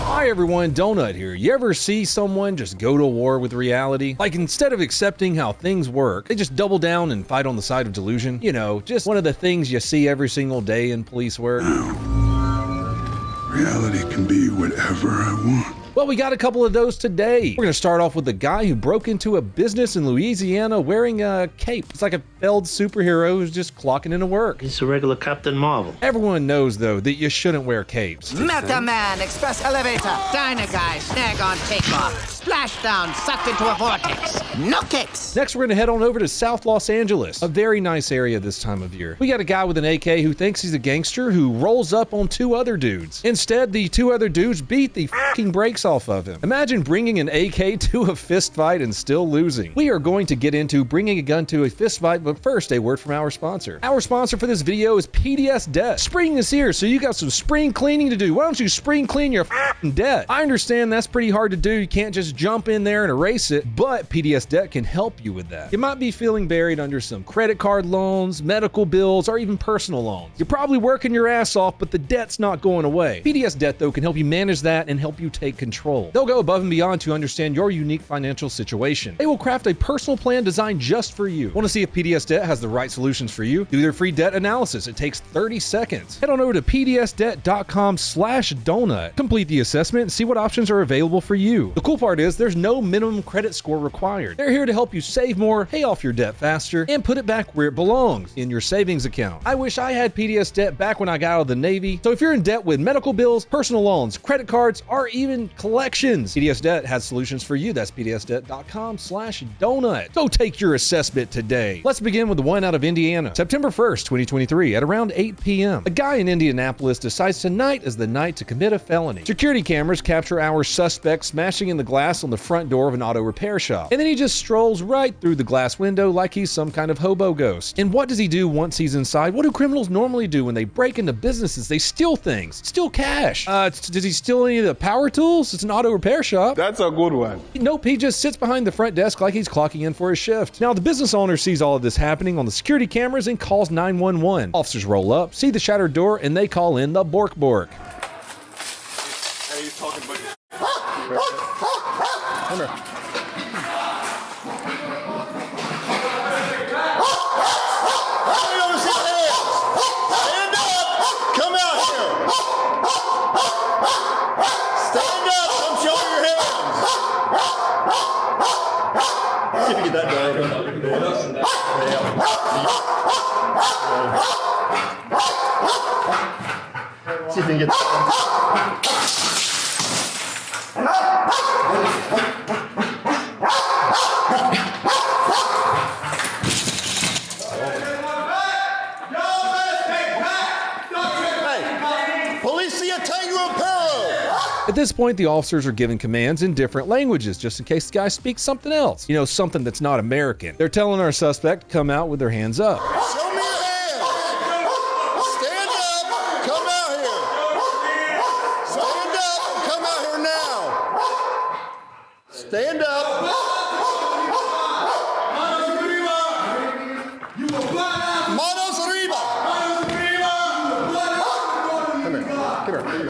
Hi everyone, Donut here. You ever see someone just go to war with reality? Like instead of accepting how things work, they just double down and fight on the side of delusion? You know, just one of the things you see every single day in police work. Reality can be whatever I want. Well, we got a couple of those today. We're gonna start off with the guy who broke into a business in Louisiana wearing a cape. It's like a failed superhero who's just clocking into work. He's a regular Captain Marvel. Everyone knows, though, that you shouldn't wear capes. Meta Man, express elevator, diner guy, snag on takeoff, splashdown, sucked into a vortex. No kicks. Next, we're gonna head on over to South Los Angeles, a very nice area this time of year. We got a guy with an AK who thinks he's a gangster who rolls up on two other dudes. Instead, the two other dudes beat the fucking brakes off of him. Imagine bringing an AK to a fist fight and still losing. We are going to get into bringing a gun to a fist fight, but first, a word from our sponsor. Our sponsor for this video is PDS Debt. Spring is here, so you got some spring cleaning to do. Why don't you spring clean your fucking debt? I understand that's pretty hard to do. You can't just jump in there and erase it, but PDS Debt can help you with that. You might be feeling buried under some credit card loans, medical bills, or even personal loans. You're probably working your ass off, but the debt's not going away. PDS Debt, though, can help you manage that and help you take control. They'll go above and beyond to understand your unique financial situation. They will craft a personal plan designed just for you. Want to see if PDS Debt has the right solutions for you? Do their free debt analysis. It takes 30 seconds. Head on over to pdsdebt.com/donut. Complete the assessment and see what options are available for you. The cool part is there's no minimum credit score required. They're here to help you save more, pay off your debt faster, and put it back where it belongs, in your savings account. I wish I had PDS Debt back when I got out of the Navy. So if you're in debt with medical bills, personal loans, credit cards, or even collections, PDS Debt has solutions for you. That's pdsdebt.com/donut. So take your assessment today. Let's begin with the one out of Indiana. September 1st, 2023, at around 8 p.m. A guy in Indianapolis decides tonight is the night to commit a felony. Security cameras capture our suspect smashing in the glass on the front door of an auto repair shop. And then he just strolls right through the glass window like he's some kind of hobo ghost. And what does he do once he's inside? What do criminals normally do when they break into businesses? They steal things. Steal cash. Does he steal any of the power tools? It's an auto repair shop. That's a good one. Nope, he just sits behind the front desk like he's clocking in for his shift. Now, the business owner sees all of this happening on the security cameras and calls 911. Officers roll up, see the shattered door, and they call in the Bork Bork. Hey, he's talking about you. Come here. See if you get that door open. See if you can get that Hey, Policia Tango Perro! At this point, the officers are giving commands in different languages, just in case the guy speaks something else. You know, something that's not American. They're telling our suspect to come out with their hands up. Show me your hands! Stand up! Come out here! Stand up and come out here now! Stand up! Manos arriba! Come here.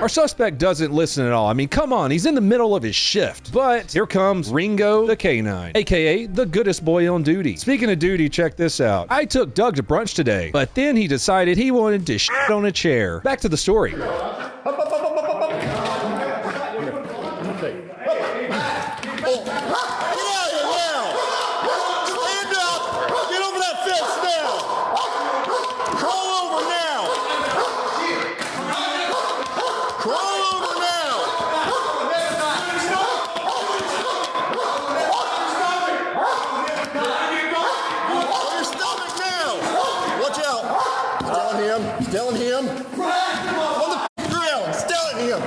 Our suspect doesn't listen at all. I mean, come on, he's in the middle of his shift. But here comes Ringo the Canine, aka the goodest boy on duty. Speaking of duty, check this out. I took Doug to brunch today, but then he decided he wanted to shit on a chair. Back to the story. Telling him on the ground, telling him.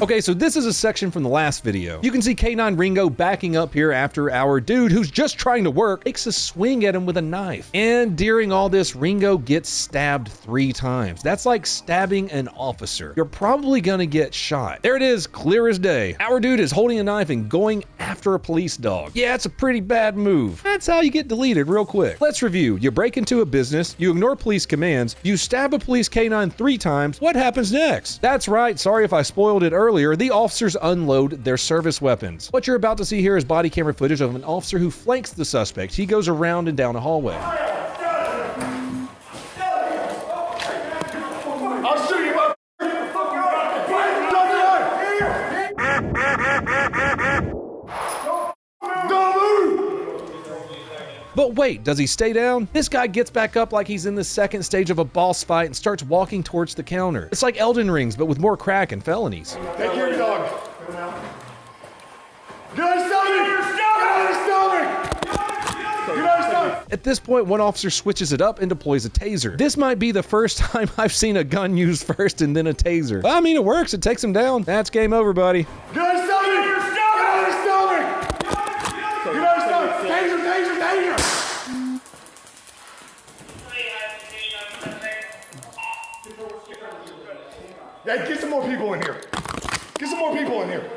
Okay, so this is a section from the last video. You can see K9 Ringo backing up here after our dude who's just trying to work takes a swing at him with a knife. And during all this, Ringo gets stabbed 3 times. That's like stabbing an officer. You're probably gonna get shot. There it is, clear as day. Our dude is holding a knife and going after a police dog. Yeah, it's a pretty bad move. That's how you get deleted real quick. Let's review. You break into a business, you ignore police commands, you stab a police K9 3 times. What happens next? That's right, sorry if I spoiled it earlier, the officers unload their service weapons. What you're about to see here is body camera footage of an officer who flanks the suspect. He goes around and down a hallway. I'll shoot you, But wait, does he stay down? This guy gets back up like he's in the second stage of a boss fight and starts walking towards the counter. It's like Elden Rings, but with more crack and felonies. Take care of your dog. Get on his stomach! Get on his stomach! Get on his stomach! At this point, one officer switches it up and deploys a taser. This might be the first time I've seen a gun used first and then a taser. I mean, it works. It takes him down. That's game over, buddy. Get on his stomach! Get on his stomach! Get on his stomach! Taser, taser, taser! Yeah, get some more people in here. Get some more people in here.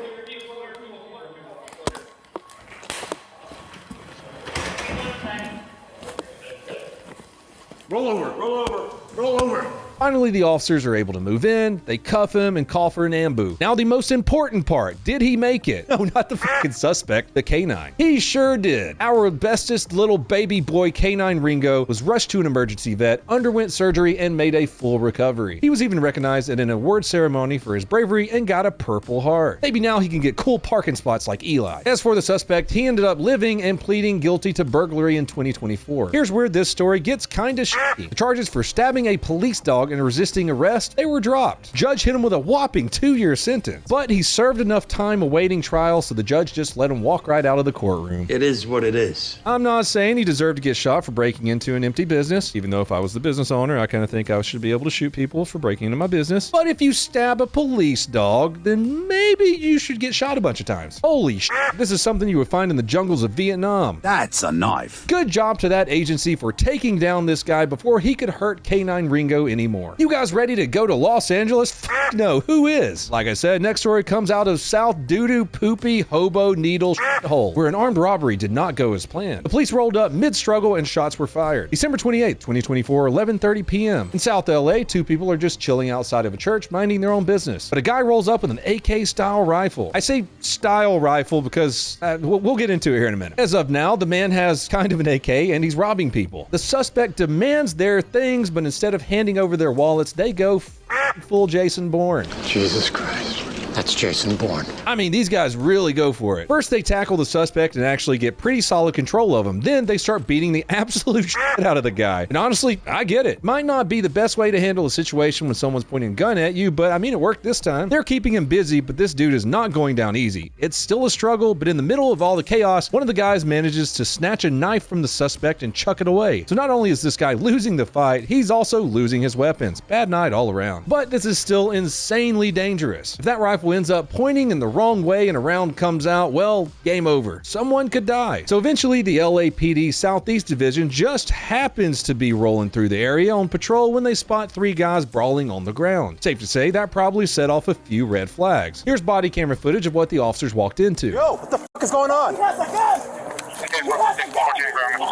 Roll over, roll over, roll over. Finally, the officers are able to move in, they cuff him and call for an ambush. Now, the most important part, did he make it? No, not the fucking suspect, the K9. He sure did. Our bestest little baby boy K9 Ringo was rushed to an emergency vet, underwent surgery, and made a full recovery. He was even recognized at an award ceremony for his bravery and got a Purple Heart. Maybe now he can get cool parking spots like Eli. As for the suspect, he ended up living and pleading guilty to burglary in 2024. Here's where this story gets kinda shitty. The charges for stabbing a police dog and resisting arrest, they were dropped. Judge hit him with a whopping 2-year sentence, but he served enough time awaiting trial, so the judge just let him walk right out of the courtroom. It is what it is. I'm not saying he deserved to get shot for breaking into an empty business, even though if I was the business owner, I kind of think I should be able to shoot people for breaking into my business. But if you stab a police dog, then maybe you should get shot a bunch of times. Holy shit, this is something you would find in the jungles of Vietnam. That's a knife. Good job to that agency for taking down this guy before he could hurt K9 Ringo anymore. You guys ready to go to Los Angeles? F no, who is? Like I said, next story comes out of South Doo-Doo Poopy Hobo Needle Hole, where an armed robbery did not go as planned. The police rolled up mid-struggle and shots were fired. December 28th, 2024, 11:30 p.m. In South LA, 2 people are just chilling outside of a church, minding their own business. But a guy rolls up with an AK-style rifle. I say style rifle because we'll get into it here in a minute. As of now, the man has kind of an AK and he's robbing people. The suspect demands their things, but instead of handing over their wallets, they go full Jason Bourne. Jesus Christ. That's Jason Bourne. I mean, these guys really go for it. First, they tackle the suspect and actually get pretty solid control of him. Then they start beating the absolute shit out of the guy. And honestly, I get it. Might not be the best way to handle a situation when someone's pointing a gun at you, but I mean, it worked this time. They're keeping him busy, but this dude is not going down easy. It's still a struggle, but in the middle of all the chaos, one of the guys manages to snatch a knife from the suspect and chuck it away. So not only is this guy losing the fight, he's also losing his weapons. Bad night all around. But this is still insanely dangerous. If that rifle ends up pointing in the wrong way and a round comes out, well, game over. Someone could die. So eventually the LAPD Southeast Division just happens to be rolling through the area on patrol when they spot 3 guys brawling on the ground. Safe to say that probably set off a few red flags. Here's body camera footage of what the officers walked into. Yo, what the fuck is going on?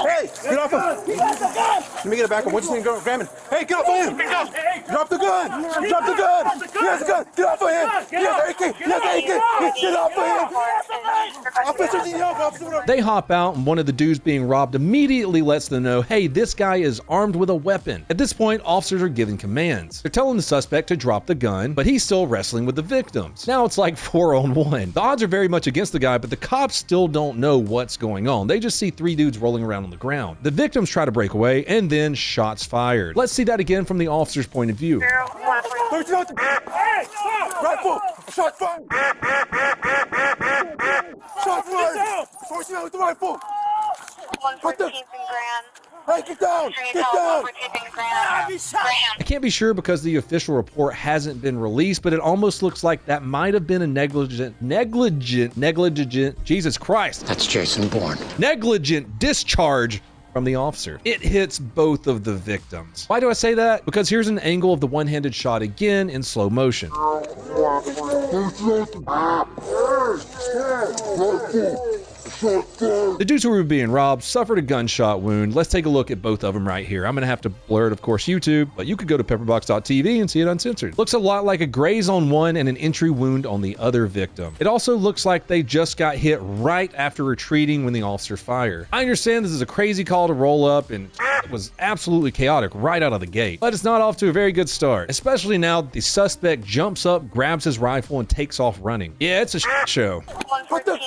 Hey, get off him! Let me get it back up. What you think? Go grab him. Hey, get off of him! Drop the gun! Drop the gun! He has a gun! Get off of him! He has an AK! He has an AK! Get off of him! Officers need help! Officer! They hop out and one of the dudes being robbed immediately lets them know, hey, this guy is armed with a weapon. At this point, officers are giving commands. They're telling the suspect to drop the gun, but he's still wrestling with the victims. Now it's like 4-on-1. The odds are very much against the guy, but the cops still don't know what's going on. They just see 3 dudes rolling around on the ground. The victims try to break away and then shots fired. Let's see that again from the officer's point of view. Rifle! Shot fired! Shot fired! With the rifle! Hey, get down! Get down! I can't be sure because the official report hasn't been released, but it almost looks like that might have been a negligent, Jesus Christ. That's Jason Bourne. Negligent discharge from the officer. It hits both of the victims. Why do I say that? Because here's an angle of the one-handed shot again in slow motion. The dudes who were being robbed suffered a gunshot wound. Let's take a look at both of them right here. I'm gonna have to blur it, of course, YouTube, but you could go to pepperbox.tv and see it uncensored. Looks a lot like a graze on one and an entry wound on the other victim. It also looks like they just got hit right after retreating when the officer fired. I understand this is a crazy call to roll up and it was absolutely chaotic right out of the gate, but it's not off to a very good start, especially now that the suspect jumps up, grabs his rifle, and takes off running. Yeah, it's a shit show. What the?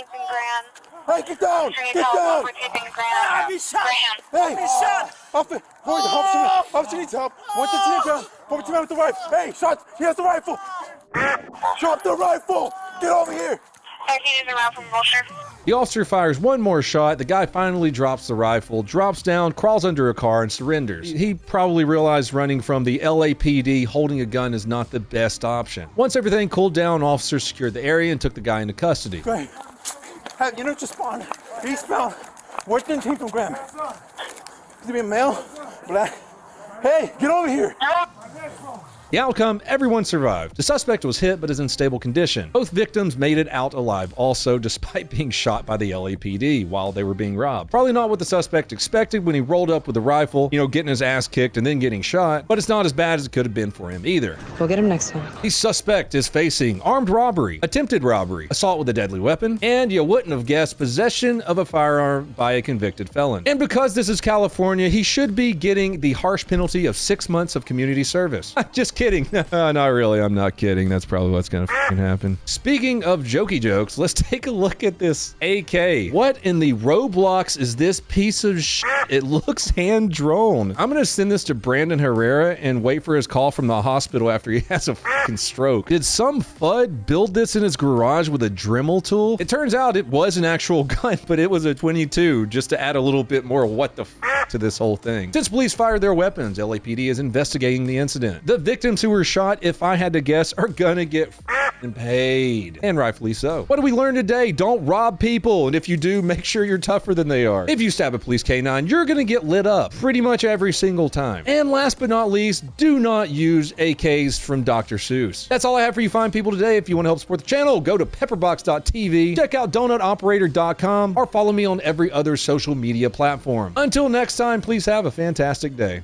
Hey, get down! Get down! Hey! Officer needs help. What's the team down? Forward team out with the rifle. Hey, shot! He has the rifle! Drop the rifle! Get over here! The officer fires one more shot. The guy finally drops the rifle, drops down, crawls under a car, and surrenders. He probably realized running from the LAPD holding a gun is not the best option. Once everything cooled down, officers secured the area and took the guy into custody. Great. Hey, you know, just spawn. Eastbound. Where's the team from Graham? Is it be a male? Black? Hey, get over here! The outcome, everyone survived. The suspect was hit but is in stable condition. Both victims made it out alive also, despite being shot by the LAPD while they were being robbed. Probably not what the suspect expected when he rolled up with a rifle, you know, getting his ass kicked and then getting shot, but it's not as bad as it could have been for him either. We'll get him next time. The suspect is facing armed robbery, attempted robbery, assault with a deadly weapon, and you wouldn't have guessed possession of a firearm by a convicted felon. And because this is California, he should be getting the harsh penalty of 6 months of community service. Just kidding. Not really. I'm not kidding. That's probably what's gonna happen. Speaking of jokey jokes, let's take a look at this AK. What in the Roblox is this piece of shit? It looks hand-drawn. I'm gonna send this to Brandon Herrera and wait for his call from the hospital after he has a fucking stroke. Did some FUD build this in his garage with a Dremel tool? It turns out it was an actual gun, but it was a 22, just to add a little bit more what the f to this whole thing. Since police fired their weapons, LAPD is investigating the incident. The victims who were shot, if I had to guess, are gonna get paid, and rightfully so. What did we learn today? Don't rob people, and if you do, make sure you're tougher than they are. If you stab a police canine, you're gonna get lit up pretty much every single time. And last but not least, do not use AKs from Dr. Seuss. That's all I have for you fine people today. If you want to help support the channel, go to pepperbox.tv, check out donutoperator.com, or follow me on every other social media platform. Until next time, please have a fantastic day.